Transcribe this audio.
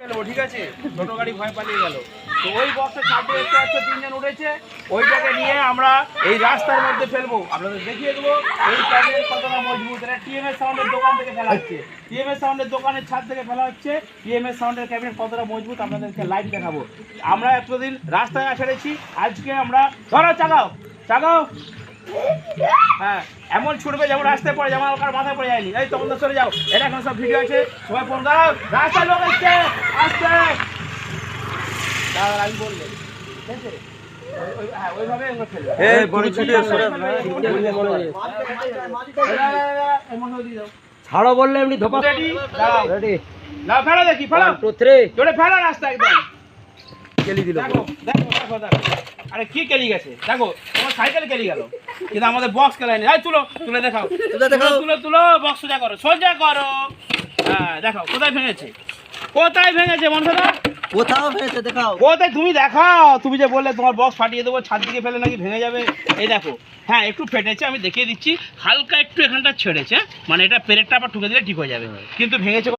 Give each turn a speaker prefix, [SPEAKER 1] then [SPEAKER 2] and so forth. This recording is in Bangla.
[SPEAKER 1] ঠিক আছে, ছোট গাড়ি ভয় পালিয়ে গেল। তো ওই বক্সের ছাদে দেখতে পাচ্ছ তিনজন উঠেছে, ওইটাকে নিয়ে আমরা এই রাস্তার মধ্যে ফেলবো। আপনাদের দেখিয়ে দেবো এই ক্যাবিনেট কতটা মজবুত। এটা টিএমএস সাউন্ডের দোকান থেকে ফেলা হচ্ছে, টিএমএস সাউন্ডের দোকানের ছাদ থেকে ফেলা হচ্ছে। টিএমএস সাউন্ডের ক্যাবিনেট কতটা মজবুত আপনাদেরকে লাইভ দেখাবো। আমরা এতদিন রাস্তায় ছেড়েছি, আজকে আমরা ধরো চাগাও চাগাও, হ্যাঁ এমন ছুটবে যেমন রাস্তায় পড়ে, যেমন কার মাথায় পড়ে যায়নি। এই তখন সরে যাও, এটা এখন সব ভিডিও আছে, সবাই ফোন দাও, রাস্তায় লোক আসছে আসছে আমি বললে ঠিক আছে। হ্যাঁ ওইভাবে এগুলো খেলবে।
[SPEAKER 2] ছাড়ো বললে এমনি ধোপা রেডি
[SPEAKER 1] না ফেলো, দেখি ফেলো,
[SPEAKER 2] 1 2 3
[SPEAKER 1] জোরে ফেলো রাস্তা একদম
[SPEAKER 2] কেলি দিল।
[SPEAKER 1] দেখো দেখো দেখো দেখো, আরে কি কেলি গেছে দেখো, তোমার সাইকেল কেলি গেল কিন্তু আমাদের বক্স কেলায়নি। এই তুলো, তুলে দেখাও, তুলো তুলো, বক্স সোজা করো, সোজা করো। হ্যাঁ দেখাও কোথায় ভেঙেছে, কোথায় ভেঙেছে মনসাদা,
[SPEAKER 2] কোথাও ভেঙেছে দেখাও।
[SPEAKER 1] কোথায় তুমি দেখাও। তুমি যে বললে তোমার বক্স ফাটিয়ে দেবো, ছাদ দিকে ফেলে নাকি ভেঙে যাবে। এই দেখো, হ্যাঁ একটু ফেটেছে, আমি দেখিয়ে দিচ্ছি, হালকা একটু এখানটা ছেড়েছে, মানে এটা পেরেকটা আবার ঠুকে দিলে ঠিক হয়ে যাবে, কিন্তু ভেঙেছে